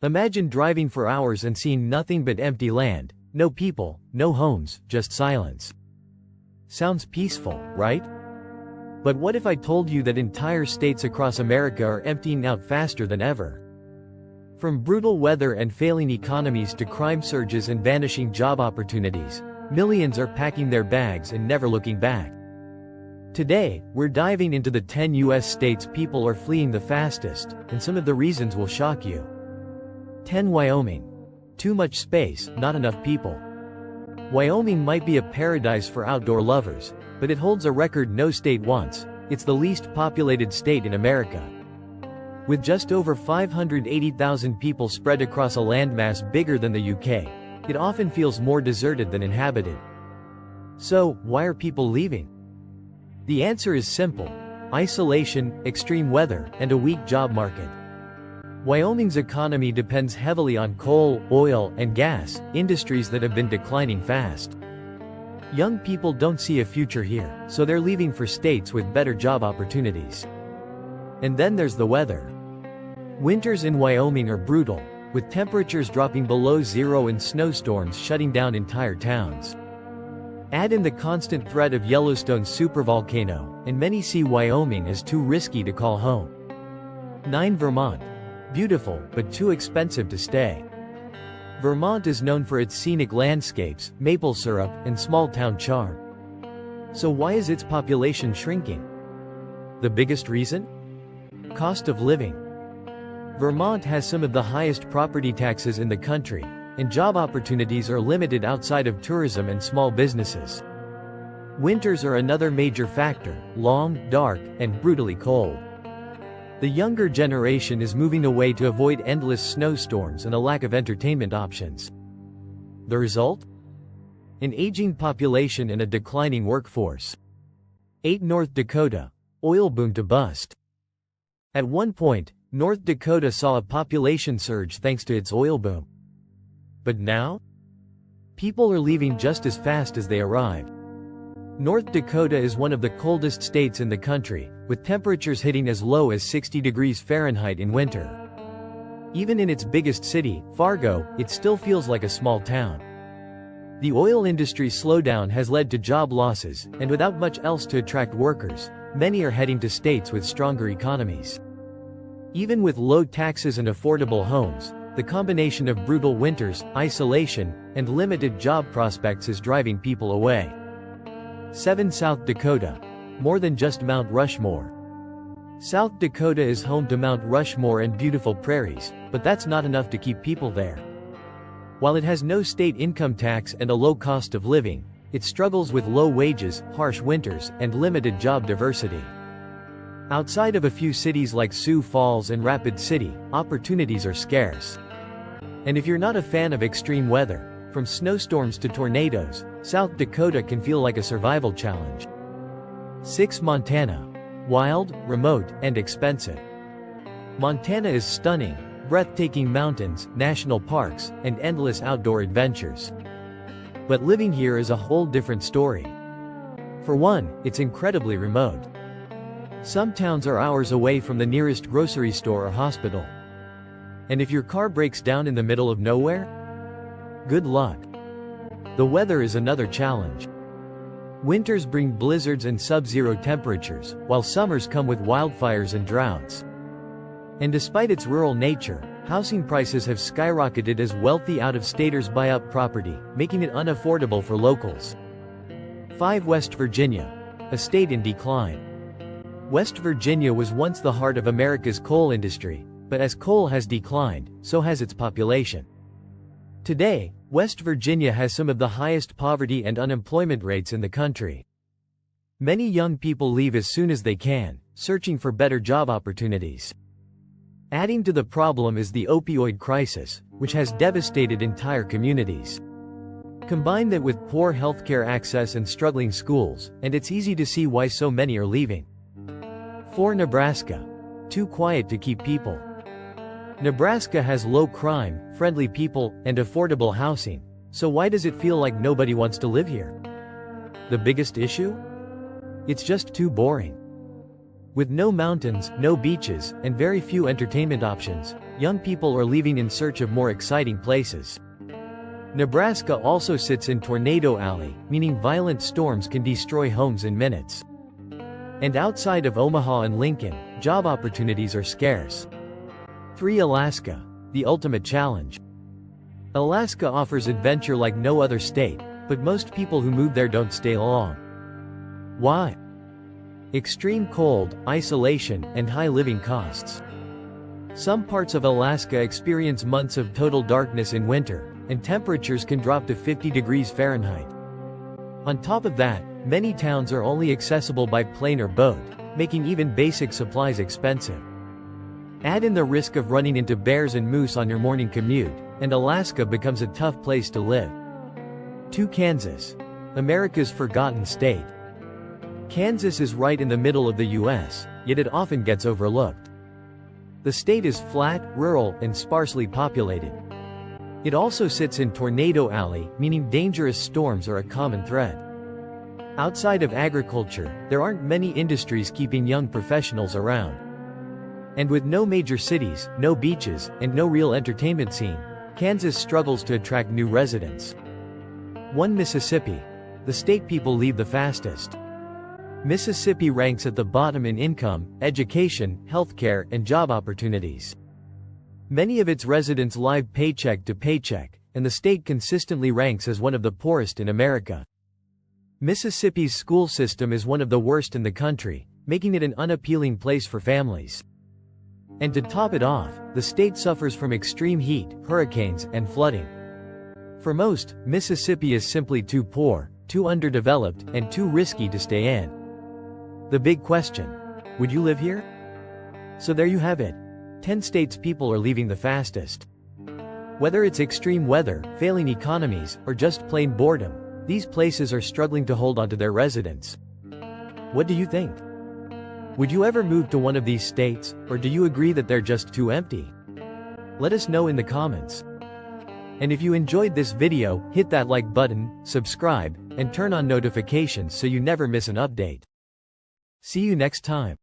Imagine driving for hours and seeing nothing but empty land, no people, no homes, just silence. Sounds peaceful, right? But what if I told you that entire states across America are emptying out faster than ever? From brutal weather and failing economies to crime surges and vanishing job opportunities, millions are packing their bags and never looking back. Today, we're diving into the 10 US states people are fleeing the fastest, and some of the reasons will shock you. 10. Wyoming. Too much space, not enough people. Wyoming might be a paradise for outdoor lovers, but it holds a record no state wants. It's the least populated state in America. With just over 580,000 people spread across a landmass bigger than the UK, it often feels more deserted than inhabited. So, why are people leaving? The answer is simple: isolation, extreme weather, and a weak job market. Wyoming's economy depends heavily on coal, oil, and gas, industries that have been declining fast. Young people don't see a future here, so they're leaving for states with better job opportunities. And then there's the weather. Winters in Wyoming are brutal, with temperatures dropping below zero and snowstorms shutting down entire towns. Add in the constant threat of Yellowstone's supervolcano, and many see Wyoming as too risky to call home. 9. Vermont. Beautiful, but too expensive to stay. Vermont is known for its scenic landscapes, maple syrup, and small-town charm. So why is its population shrinking? The biggest reason? Cost of living. Vermont has some of the highest property taxes in the country, and job opportunities are limited outside of tourism and small businesses. Winters are another major factor: long, dark, and brutally cold. The younger generation is moving away to avoid endless snowstorms and a lack of entertainment options. The result? An aging population and a declining workforce. 8. North Dakota. Oil boom to bust. At one point, North Dakota saw a population surge thanks to its oil boom. But now? People are leaving just as fast as they arrived. North Dakota is one of the coldest states in the country, with temperatures hitting as low as 60 degrees Fahrenheit in winter. Even in its biggest city, Fargo, it still feels like a small town. The oil industry's slowdown has led to job losses, and without much else to attract workers, many are heading to states with stronger economies. Even with low taxes and affordable homes, the combination of brutal winters, isolation, and limited job prospects is driving people away. 7. South Dakota. More than just Mount Rushmore. South Dakota is home to Mount Rushmore and beautiful prairies, but that's not enough to keep people there. While it has no state income tax and a low cost of living, it struggles with low wages, harsh winters, and limited job diversity. Outside of a few cities like Sioux Falls and Rapid City, opportunities are scarce. And if you're not a fan of extreme weather, from snowstorms to tornadoes, South Dakota can feel like a survival challenge. 6. Montana. Wild, remote, and expensive. Montana is stunning: breathtaking mountains, national parks, and endless outdoor adventures. But living here is a whole different story. For one, it's incredibly remote. Some towns are hours away from the nearest grocery store or hospital. And if your car breaks down in the middle of nowhere? Good luck. The weather is another challenge. Winters bring blizzards and sub-zero temperatures, while summers come with wildfires and droughts. And despite its rural nature, housing prices have skyrocketed as wealthy out-of-staters buy up property, making it unaffordable for locals. 5. West Virginia. A state in decline. West Virginia was once the heart of America's coal industry, but as coal has declined, so has its population. Today, West Virginia has some of the highest poverty and unemployment rates in the country. Many young people leave as soon as they can, searching for better job opportunities. Adding to the problem is the opioid crisis, which has devastated entire communities. Combine that with poor healthcare access and struggling schools, and it's easy to see why so many are leaving. 4. Nebraska. Too quiet to keep people. Nebraska has low crime, friendly people, and affordable housing, so why does it feel like nobody wants to live here? The biggest issue? It's just too boring. With no mountains, no beaches, and very few entertainment options, young people are leaving in search of more exciting places. Nebraska also sits in Tornado Alley, meaning violent storms can destroy homes in minutes. And outside of Omaha and Lincoln, job opportunities are scarce. 3. Alaska, the ultimate challenge. Alaska offers adventure like no other state, but most people who move there don't stay long. Why? Extreme cold, isolation, and high living costs. Some parts of Alaska experience months of total darkness in winter, and temperatures can drop to 50 degrees Fahrenheit. On top of that, many towns are only accessible by plane or boat, making even basic supplies expensive. Add in the risk of running into bears and moose on your morning commute, and Alaska becomes a tough place to live. 2. Kansas, America's forgotten state. Kansas is right in the middle of the US, yet it often gets overlooked. The state is flat, rural, and sparsely populated. It also sits in Tornado Alley, meaning dangerous storms are a common threat. Outside of agriculture, there aren't many industries keeping young professionals around. And with no major cities, no beaches, and no real entertainment scene, Kansas struggles to attract new residents. 1. Mississippi, the state people leave the fastest. Mississippi ranks at the bottom in income, education, healthcare, and job opportunities. Many of its residents live paycheck to paycheck, and the state consistently ranks as one of the poorest in America. Mississippi's school system is one of the worst in the country, making it an unappealing place for families. And to top it off, the state suffers from extreme heat, hurricanes, and flooding. For most, Mississippi is simply too poor, too underdeveloped, and too risky to stay in. The big question: would you live here? So there you have it. 10 states people are leaving the fastest. Whether it's extreme weather, failing economies, or just plain boredom, these places are struggling to hold onto their residents. What do you think? Would you ever move to one of these states, or do you agree that they're just too empty? Let us know in the comments. And if you enjoyed this video, hit that like button, subscribe, and turn on notifications so you never miss an update. See you next time.